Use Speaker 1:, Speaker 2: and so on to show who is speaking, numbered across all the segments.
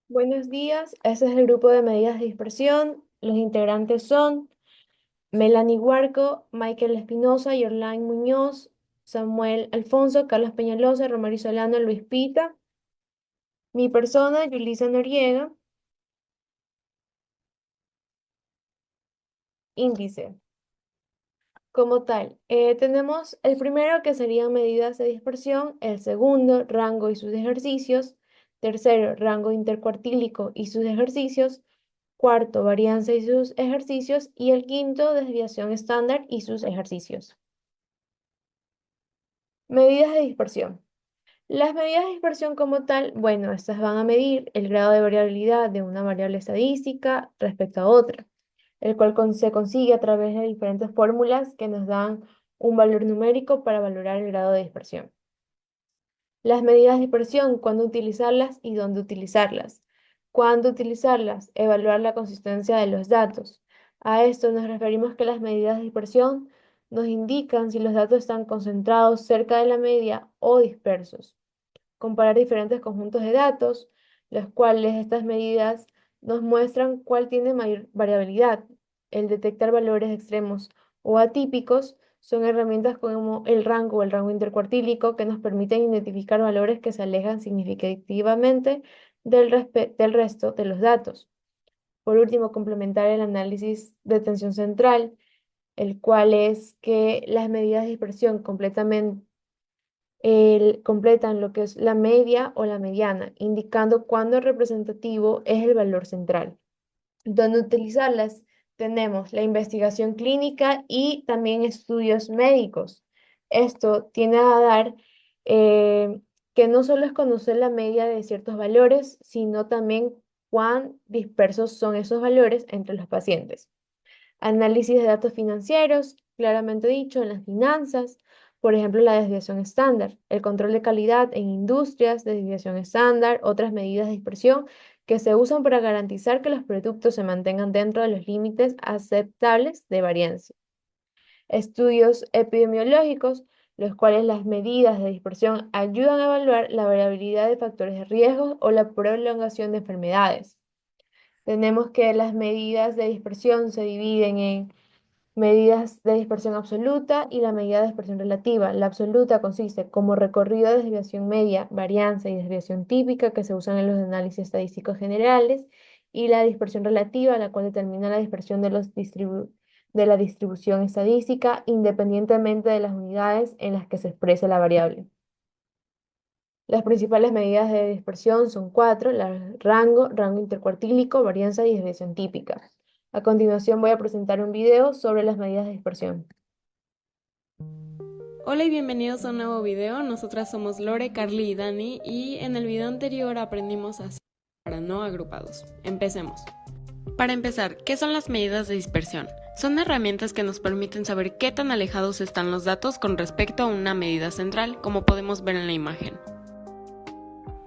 Speaker 1: Buenos días, este es el grupo de medidas de dispersión. Los integrantes son Melanie Huarco, Michael Espinosa, Yorlain Muñoz, Samuel Alfonso, Carlos Peñalosa, Romario Solano, Luis Pita. Mi persona, Yulisa Noriega. Índice. Como tal, tenemos el primero que serían medidas de dispersión, el segundo, rango y sus ejercicios, tercero, rango intercuartílico y sus ejercicios, cuarto, varianza y sus ejercicios, y el quinto, desviación estándar y sus ejercicios. Medidas de dispersión. Las medidas de dispersión como tal, bueno, estas van a medir el grado de variabilidad de una variable estadística respecto a otra, el cual se consigue a través de diferentes fórmulas que nos dan un valor numérico para valorar el grado de dispersión. Las medidas de dispersión, cuándo utilizarlas y dónde utilizarlas. Cuándo utilizarlas, evaluar la consistencia de los datos. A esto nos referimos que las medidas de dispersión nos indican si los datos están concentrados cerca de la media o dispersos. Comparar diferentes conjuntos de datos, los cuales estas medidas nos muestran cuál tiene mayor variabilidad. El detectar valores extremos o atípicos son herramientas como el rango o el rango intercuartílico que nos permiten identificar valores que se alejan significativamente del resto de los datos. Por último, complementar el análisis de tensión central, el cual es que las medidas de dispersión completan lo que es la media o la mediana, indicando cuándo el representativo es el valor central. Donde utilizarlas tenemos la investigación clínica y también estudios médicos. Esto tiene a dar que no solo es conocer la media de ciertos valores, sino también cuán dispersos son esos valores entre los pacientes. Análisis de datos financieros, claramente dicho, en las finanzas, por ejemplo, la desviación estándar, el control de calidad en industrias de desviación estándar, otras medidas de dispersión que se usan para garantizar que los productos se mantengan dentro de los límites aceptables de varianza. Estudios epidemiológicos, los cuales las medidas de dispersión ayudan a evaluar la variabilidad de factores de riesgo o la prolongación de enfermedades. Tenemos que las medidas de dispersión se dividen en medidas de dispersión absoluta y la medida de dispersión relativa. La absoluta consiste como recorrido de desviación media, varianza y desviación típica que se usan en los análisis estadísticos generales, y la dispersión relativa, la cual determina la dispersión de la distribución estadística independientemente de las unidades en las que se expresa la variable. Las principales medidas de dispersión son cuatro: rango, rango intercuartílico, varianza y desviación típica. A continuación voy a presentar un video sobre las medidas de dispersión.
Speaker 2: Hola y bienvenidos a un nuevo video. Nosotras somos Lore, Carly y Dani, y en el video anterior aprendimos a hacer para no agrupados. Empecemos. Para empezar, ¿qué son las medidas de dispersión? Son herramientas que nos permiten saber qué tan alejados están los datos con respecto a una medida central, como podemos ver en la imagen.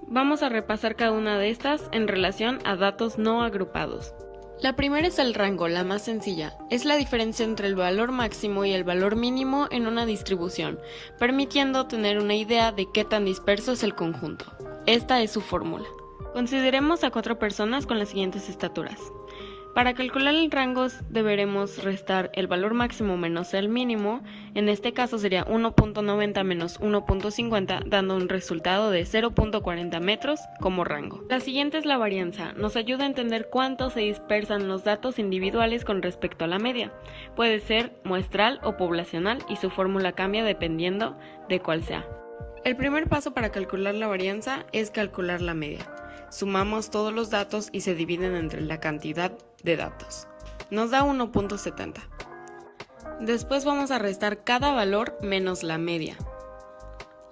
Speaker 2: Vamos a repasar cada una de estas en relación a datos no agrupados. La primera es el rango, la más sencilla. Es la diferencia entre el valor máximo y el valor mínimo en una distribución, permitiendo tener una idea de qué tan disperso es el conjunto. Esta es su fórmula. Consideremos a 4 personas con las siguientes estaturas. Para calcular el rango deberemos restar el valor máximo menos el mínimo. En este caso sería 1.90 menos 1.50, dando un resultado de 0.40 metros como rango. La siguiente es la varianza. Nos ayuda a entender cuánto se dispersan los datos individuales con respecto a la media. Puede ser muestral o poblacional y su fórmula cambia dependiendo de cuál sea. El primer paso para calcular la varianza es calcular la media. Sumamos todos los datos y se dividen entre la cantidad de datos. Nos da 1.70. Después vamos a restar cada valor menos la media.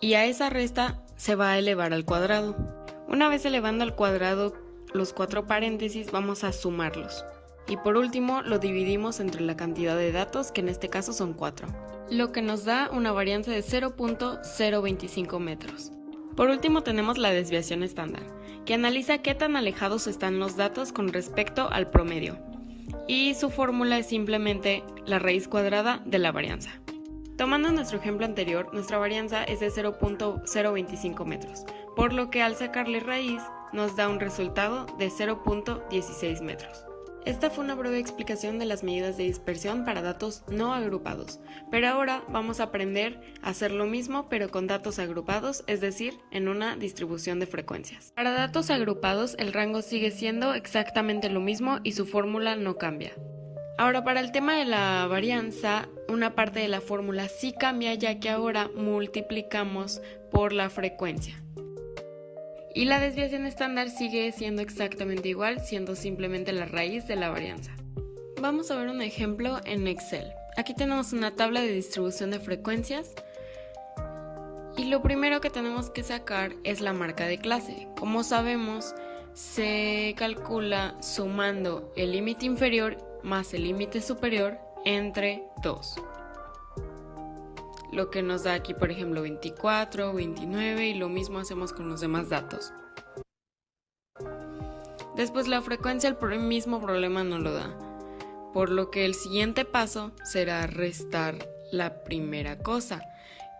Speaker 2: Y a esa resta se va a elevar al cuadrado. Una vez elevando al cuadrado los 4 paréntesis, vamos a sumarlos. Y por último lo dividimos entre la cantidad de datos, que en este caso son 4. Lo que nos da una varianza de 0.025 metros. Por último tenemos la desviación estándar, que analiza qué tan alejados están los datos con respecto al promedio. Y su fórmula es simplemente la raíz cuadrada de la varianza. Tomando nuestro ejemplo anterior, nuestra varianza es de 0.025 metros, por lo que al sacarle raíz nos da un resultado de 0.16 metros. Esta fue una breve explicación de las medidas de dispersión para datos no agrupados, pero ahora vamos a aprender a hacer lo mismo pero con datos agrupados, es decir, en una distribución de frecuencias. Para datos agrupados el rango sigue siendo exactamente lo mismo y su fórmula no cambia. Ahora, para el tema de la varianza, una parte de la fórmula sí cambia, ya que ahora multiplicamos por la frecuencia. Y la desviación estándar sigue siendo exactamente igual, siendo simplemente la raíz de la varianza. Vamos a ver un ejemplo en Excel. Aquí tenemos una tabla de distribución de frecuencias y lo primero que tenemos que sacar es la marca de clase. Como sabemos, se calcula sumando el límite inferior más el límite superior entre 2. Lo que nos da aquí, por ejemplo, 24, 29 y lo mismo hacemos con los demás datos. Después la frecuencia, el mismo problema no lo da, por lo que el siguiente paso será restar la primera cosa,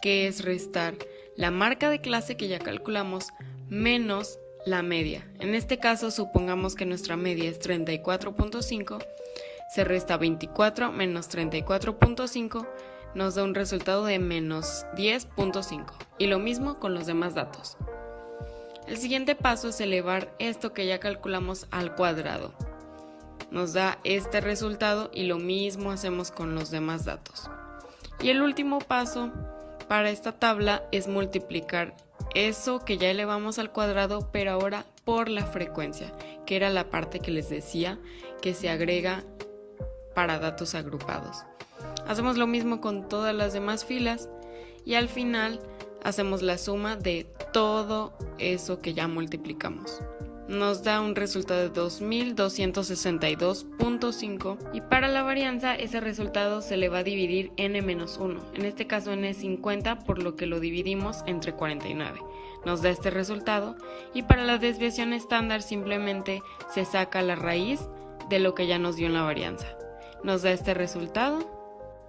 Speaker 2: que es restar la marca de clase que ya calculamos menos la media. En este caso, supongamos que nuestra media es 34.5, se resta 24 menos 34.5, nos da un resultado de menos 10.5, y lo mismo con los demás datos. El siguiente paso es elevar esto que ya calculamos al cuadrado. Nos da este resultado y lo mismo hacemos con los demás datos. Y el último paso para esta tabla es multiplicar eso que ya elevamos al cuadrado, pero ahora por la frecuencia, que era la parte que les decía que se agrega para datos agrupados. Hacemos lo mismo con todas las demás filas y al final hacemos la suma de todo eso que ya multiplicamos. Nos da un resultado de 2262.5 y para la varianza ese resultado se le va a dividir n-1, en este caso n es 50, por lo que lo dividimos entre 49. Nos da este resultado y para la desviación estándar simplemente se saca la raíz de lo que ya nos dio en la varianza. Nos da este resultado,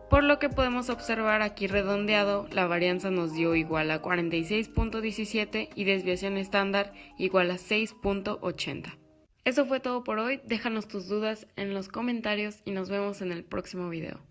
Speaker 2: por lo que podemos observar aquí redondeado, la varianza nos dio igual a 46.17 y desviación estándar igual a 6.80. Eso fue todo por hoy, déjanos tus dudas en los comentarios y nos vemos en el próximo video.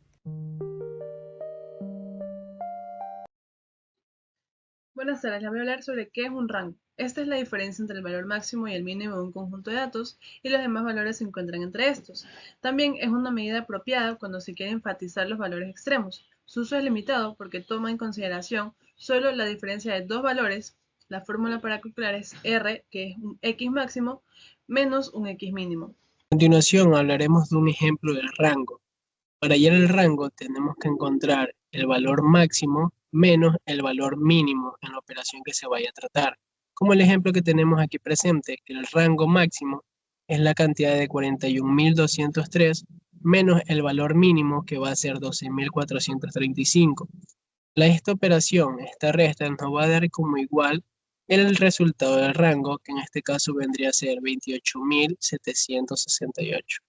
Speaker 3: Buenas tardes, les voy a hablar sobre qué es un rango. Esta es la diferencia entre el valor máximo y el mínimo de un conjunto de datos y los demás valores se encuentran entre estos. También es una medida apropiada cuando se quiere enfatizar los valores extremos. Su uso es limitado porque toma en consideración solo la diferencia de dos valores. La fórmula para calcular es R, que es un X máximo, menos un X mínimo.
Speaker 4: A continuación hablaremos de un ejemplo del rango. Para hallar el rango tenemos que encontrar el valor máximo menos el valor mínimo en la operación que se vaya a tratar. Como el ejemplo que tenemos aquí presente, que el rango máximo es la cantidad de 41.203 menos el valor mínimo que va a ser 12.435. Esta operación, esta resta, nos va a dar como igual el resultado del rango, que en este caso vendría a ser 28.768.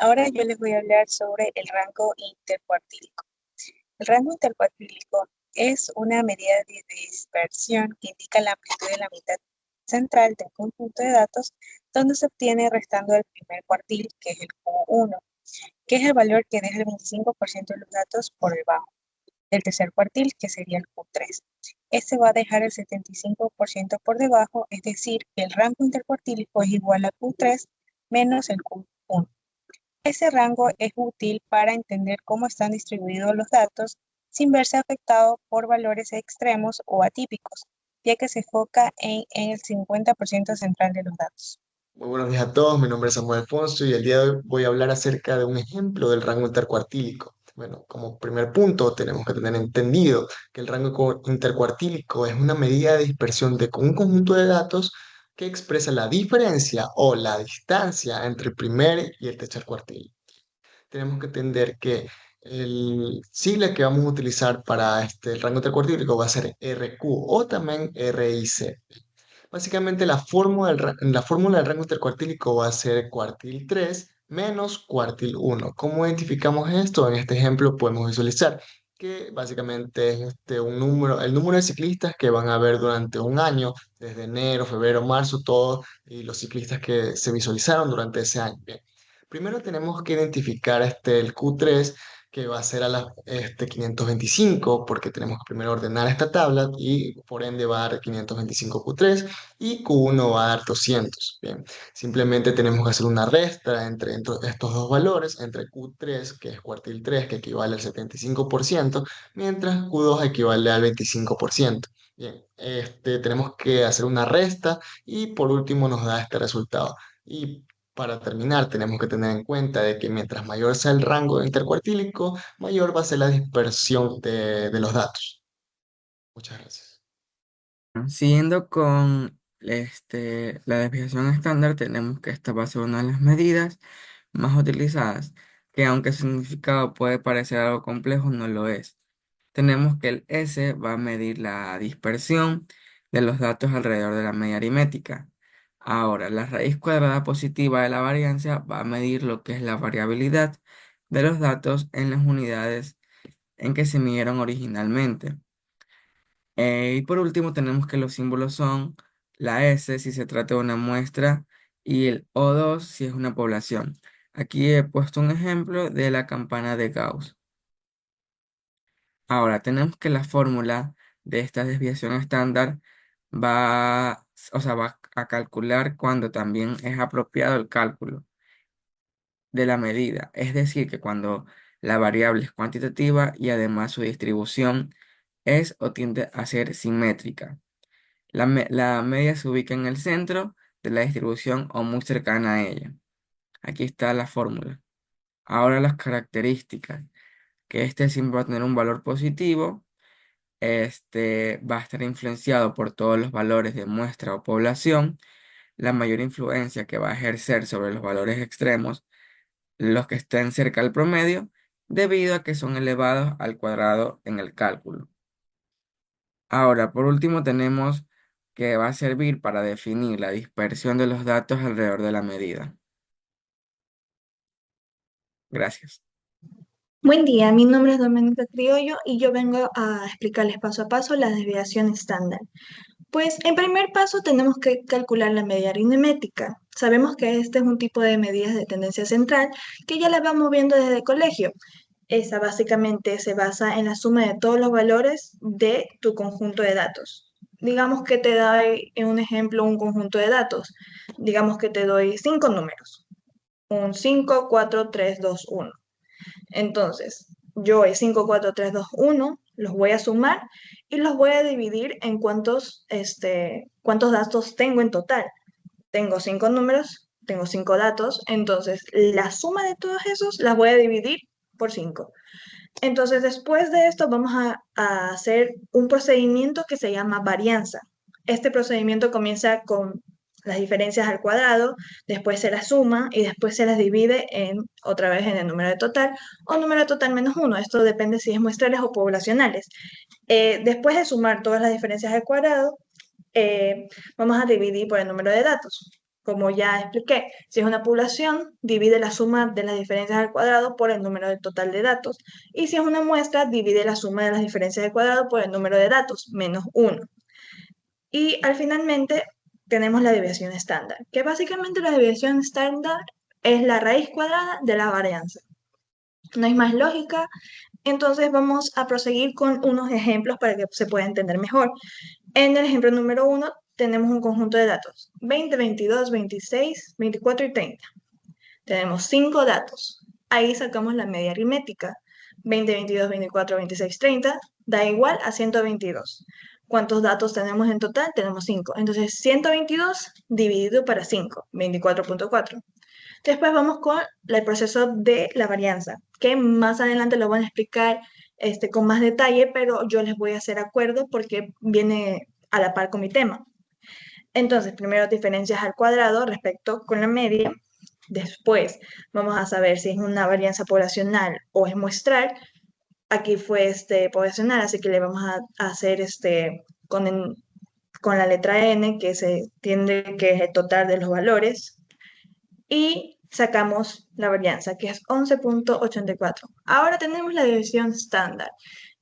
Speaker 5: Ahora yo les voy a hablar sobre el rango intercuartílico. El rango intercuartílico es una medida de dispersión que indica la amplitud de la mitad central del conjunto de datos, donde se obtiene restando el primer cuartil, que es el Q1, que es el valor que deja el 25% de los datos por debajo. El tercer cuartil, que sería el Q3. Este va a dejar el 75% por debajo, es decir, que el rango intercuartílico es igual a Q3 menos el Q1. Ese rango es útil para entender cómo están distribuidos los datos sin verse afectado por valores extremos o atípicos, ya que se enfoca en el 50% central de los datos.
Speaker 6: Muy buenos días a todos, mi nombre es Samuel Alfonso y el día de hoy voy a hablar acerca de un ejemplo del rango intercuartílico. Bueno, como primer punto tenemos que tener entendido que el rango intercuartílico es una medida de dispersión de un conjunto de datos que expresa la diferencia o la distancia entre el primer y el tercer cuartil. Tenemos que entender que el sigla que vamos a utilizar para el rango intercuartílico va a ser RQ o también RIC. Básicamente la fórmula del rango intercuartílico va a ser cuartil 3 menos cuartil 1. ¿Cómo identificamos esto? En este ejemplo podemos visualizar que básicamente es un número, el número de ciclistas que van a haber durante un año, desde enero, febrero, marzo, todo, y los ciclistas que se visualizaron durante ese año. Bien. Primero tenemos que identificar el Q3, que va a ser a las 525, porque tenemos que primero ordenar esta tabla y por ende va a dar 525 Q3 y Q1 va a dar 200. Bien. Simplemente tenemos que hacer una resta entre estos dos valores, entre Q3, que es cuartil 3, que equivale al 75%, mientras Q2 equivale al 25%. Bien, tenemos que hacer una resta y por último nos da este resultado. Y para terminar, tenemos que tener en cuenta de que mientras mayor sea el rango intercuartílico, mayor va a ser la dispersión de los datos. Muchas gracias.
Speaker 7: Siguiendo con la desviación estándar, tenemos que esta va a ser una de las medidas más utilizadas, que aunque su significado puede parecer algo complejo, no lo es. Tenemos que el S va a medir la dispersión de los datos alrededor de la media aritmética. Ahora, la raíz cuadrada positiva de la varianza va a medir lo que es la variabilidad de los datos en las unidades en que se midieron originalmente. Y por último tenemos que los símbolos son la S si se trata de una muestra y el O2 si es una población. Aquí he puesto un ejemplo de la campana de Gauss. Ahora tenemos que la fórmula de esta desviación estándar va a calcular cuando también es apropiado el cálculo de la medida. Es decir, que cuando la variable es cuantitativa y además su distribución es o tiende a ser simétrica. La media se ubica en el centro de la distribución o muy cercana a ella. Aquí está la fórmula. Ahora las características, que siempre va a tener un valor positivo, va a estar influenciado por todos los valores de muestra o población. La mayor influencia que va a ejercer sobre los valores extremos, los que estén cerca del promedio, debido a que son elevados al cuadrado en el cálculo. Ahora, por último, tenemos que va a servir para definir la dispersión de los datos alrededor de la medida. Gracias.
Speaker 8: Buen día, mi nombre es Doménica Criollo y yo vengo a explicarles paso a paso la desviación estándar. Pues en primer paso tenemos que calcular la media aritmética. Sabemos que este es un tipo de medidas de tendencia central que ya la vamos viendo desde el colegio. Esa básicamente se basa en la suma de todos los valores de tu conjunto de datos. Digamos que te doy en un ejemplo un conjunto de datos. Digamos que te doy 5 números. Un 5, 4, 3, 2, 1. Entonces, yo el 5, 4, 3, 2, 1 los voy a sumar y los voy a dividir en cuántos datos tengo en total. Tengo 5 números, tengo 5 datos, entonces la suma de todos esos las voy a dividir por 5. Entonces, después de esto vamos a hacer un procedimiento que se llama varianza. Este procedimiento comienza con las diferencias al cuadrado, después se las suma y después se las divide otra vez en el número de total o número total menos 1. Esto depende si es muestrales o poblacionales. Después de sumar todas las diferencias al cuadrado, vamos a dividir por el número de datos. Como ya expliqué, si es una población, divide la suma de las diferencias al cuadrado por el número de total de datos. Y si es una muestra, divide la suma de las diferencias al cuadrado por el número de datos, menos 1. Y al finalmente tenemos la desviación estándar, que básicamente la desviación estándar es la raíz cuadrada de la varianza. No hay más lógica, entonces vamos a proseguir con unos ejemplos para que se pueda entender mejor. En el ejemplo número 1 tenemos un conjunto de datos, 20, 22, 26, 24 y 30. Tenemos 5 datos. Ahí sacamos la media aritmética. 20, 22, 24, 26, 30 da igual a 122. ¿Cuántos datos tenemos en total? Tenemos 5. Entonces 122 dividido para 5, 24.4. Después vamos con el proceso de la varianza, que más adelante lo van a explicar con más detalle, pero yo les voy a hacer acuerdo porque viene a la par con mi tema. Entonces, primero diferencias al cuadrado respecto con la media. Después vamos a saber si es una varianza poblacional o es muestral. Aquí fue poblacional, así que le vamos a hacer con la letra n, que se entiende que es el total de los valores. Y sacamos la varianza, que es 11.84. Ahora tenemos la división estándar.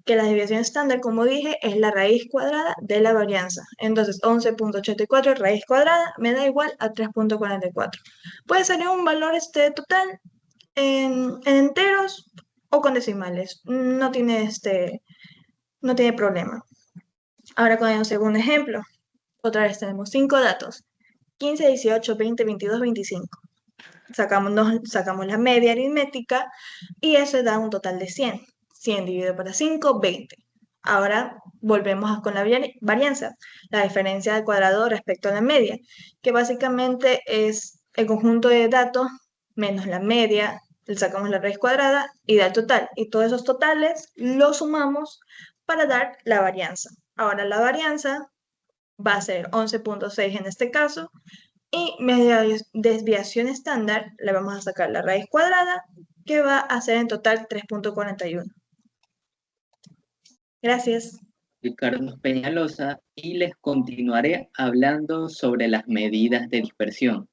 Speaker 8: que la desviación estándar, como dije, es la raíz cuadrada de la varianza. Entonces, 11.84 raíz cuadrada me da igual a 3.44. Puede salir un valor total en enteros o con decimales. No tiene problema. Ahora con el segundo ejemplo. Otra vez tenemos 5 datos. 15, 18, 20, 22, 25. Sacamos la media aritmética y eso da un total de 100. 100 dividido por 5, 20. Ahora volvemos con la varianza, la diferencia del cuadrado respecto a la media, que básicamente es el conjunto de datos menos la media, le sacamos la raíz cuadrada y da el total. Y todos esos totales los sumamos para dar la varianza. Ahora la varianza va a ser 11.6 en este caso, y media desviación estándar le vamos a sacar la raíz cuadrada, que va a ser en total 3.41. Gracias.
Speaker 9: Carlos Peñalosa y les continuaré hablando sobre las medidas de dispersión.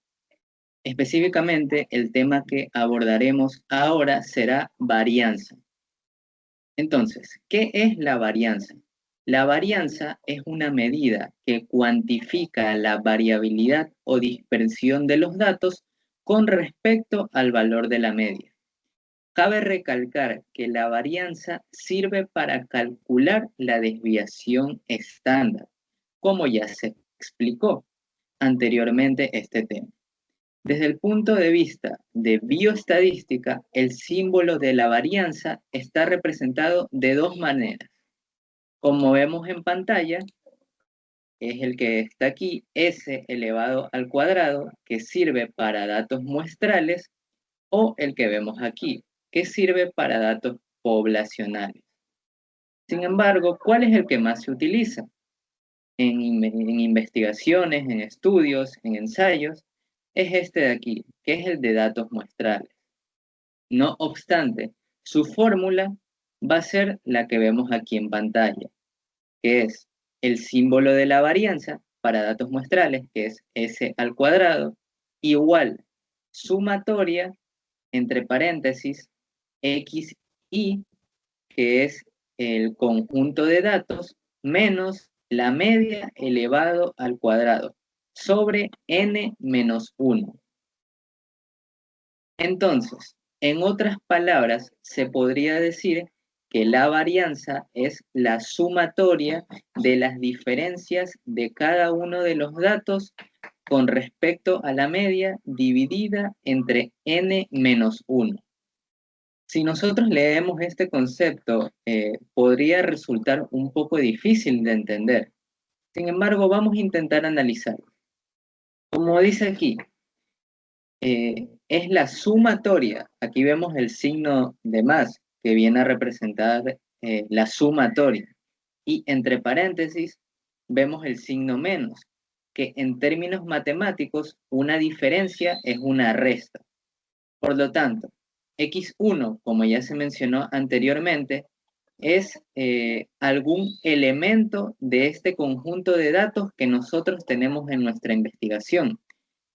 Speaker 9: Específicamente, el tema que abordaremos ahora será varianza. Entonces, ¿qué es la varianza? La varianza es una medida que cuantifica la variabilidad o dispersión de los datos con respecto al valor de la media. Cabe recalcar que la varianza sirve para calcular la desviación estándar, como ya se explicó anteriormente este tema. Desde el punto de vista de bioestadística, el símbolo de la varianza está representado de dos maneras. Como vemos en pantalla, es el que está aquí, S elevado al cuadrado, que sirve para datos muestrales, o el que vemos aquí, que sirve para datos poblacionales. Sin embargo, ¿cuál es el que más se utiliza? En investigaciones, en estudios, en ensayos, es este de aquí, que es el de datos muestrales. No obstante, su fórmula va a ser la que vemos aquí en pantalla, que es el símbolo de la varianza para datos muestrales, que es S al cuadrado, igual sumatoria, entre paréntesis, XI, que es el conjunto de datos, menos la media elevado al cuadrado, sobre n menos 1. Entonces, en otras palabras, se podría decir que la varianza es la sumatoria de las diferencias de cada uno de los datos con respecto a la media dividida entre n menos 1. Si nosotros leemos este concepto, podría resultar un poco difícil de entender. Sin embargo, vamos a intentar analizarlo. Como dice aquí, es la sumatoria. Aquí vemos el signo de más, que viene a representar la sumatoria. Y entre paréntesis, vemos el signo menos, que en términos matemáticos, una diferencia es una resta. Por lo tanto, X1, como ya se mencionó anteriormente, es algún elemento de este conjunto de datos que nosotros tenemos en nuestra investigación.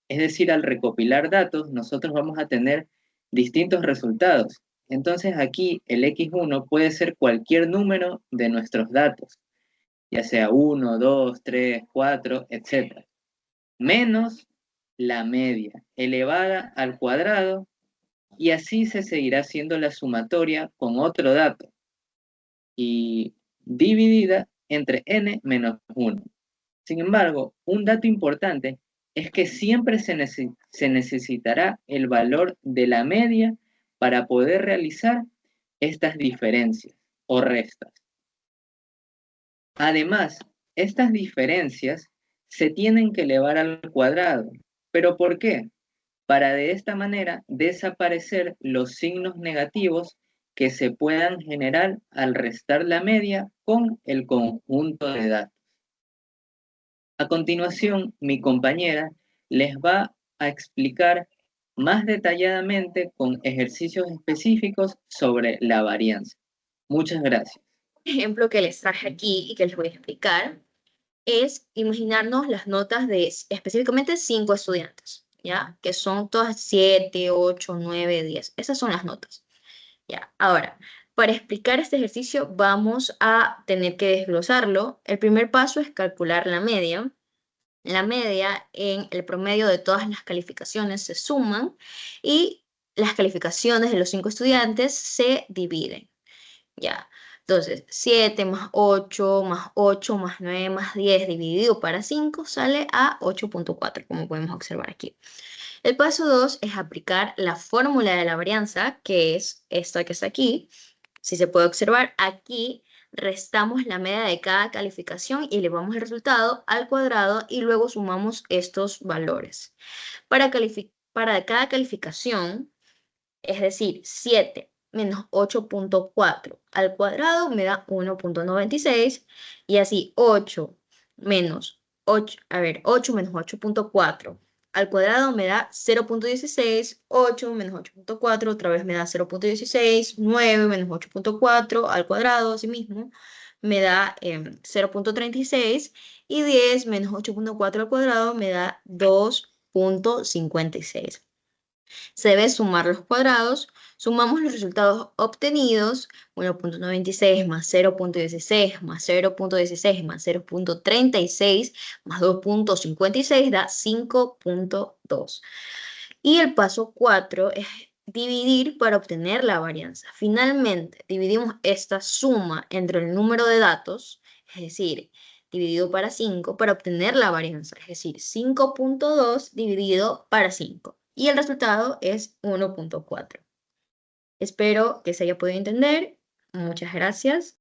Speaker 9: Es decir, al recopilar datos, nosotros vamos a tener distintos resultados. Entonces aquí el X1 puede ser cualquier número de nuestros datos, ya sea 1, 2, 3, 4, etc. Menos la media elevada al cuadrado, y así se seguirá haciendo la sumatoria con otro dato y dividida entre n menos 1. Sin embargo, un dato importante es que siempre se necesitará el valor de la media para poder realizar estas diferencias o restas. Además, estas diferencias se tienen que elevar al cuadrado. ¿Pero por qué? Para de esta manera desaparecer los signos negativos que se puedan generar al restar la media con el conjunto de datos. A continuación, mi compañera les va a explicar más detalladamente con ejercicios específicos sobre la varianza. Muchas gracias.
Speaker 10: Ejemplo que les traje aquí y que les voy a explicar es imaginarnos las notas de específicamente 5 estudiantes, ¿ya? Que son todas 7, 8, 9, 10. Esas son las notas, ¿ya? Ahora, Para explicar este ejercicio vamos a tener que desglosarlo. El primer paso es calcular la media. La media en el promedio de todas las calificaciones se suman y las calificaciones de los 5 estudiantes se dividen. Ya. Entonces, 7 más 8 más 8 más 9 más 10 dividido para 5 sale a 8.4, como podemos observar aquí. El paso 2 es aplicar la fórmula de la varianza, que es esta que está aquí. Si se puede observar, aquí restamos la media de cada calificación y elevamos el resultado al cuadrado y luego sumamos estos valores. Para cada calificación, es decir, 7 menos 8.4 al cuadrado me da 1.96 y así 8 menos 8 menos 8.4 al cuadrado me da 0.16, 8 menos 8.4 otra vez me da 0.16, 9 menos 8.4 al cuadrado asimismo me da 0.36 y 10 menos 8.4 al cuadrado me da 2.56. Se debe sumar los cuadrados, sumamos los resultados obtenidos, 1.96 más 0.16 más 0.16 más 0.36 más 2.56 da 5.2. Y el paso 4 es dividir para obtener la varianza. Finalmente, dividimos esta suma entre el número de datos, es decir, dividido para 5, para obtener la varianza, es decir, 5.2 dividido para 5. Y el resultado es 1.4. Espero que se haya podido entender. Muchas gracias.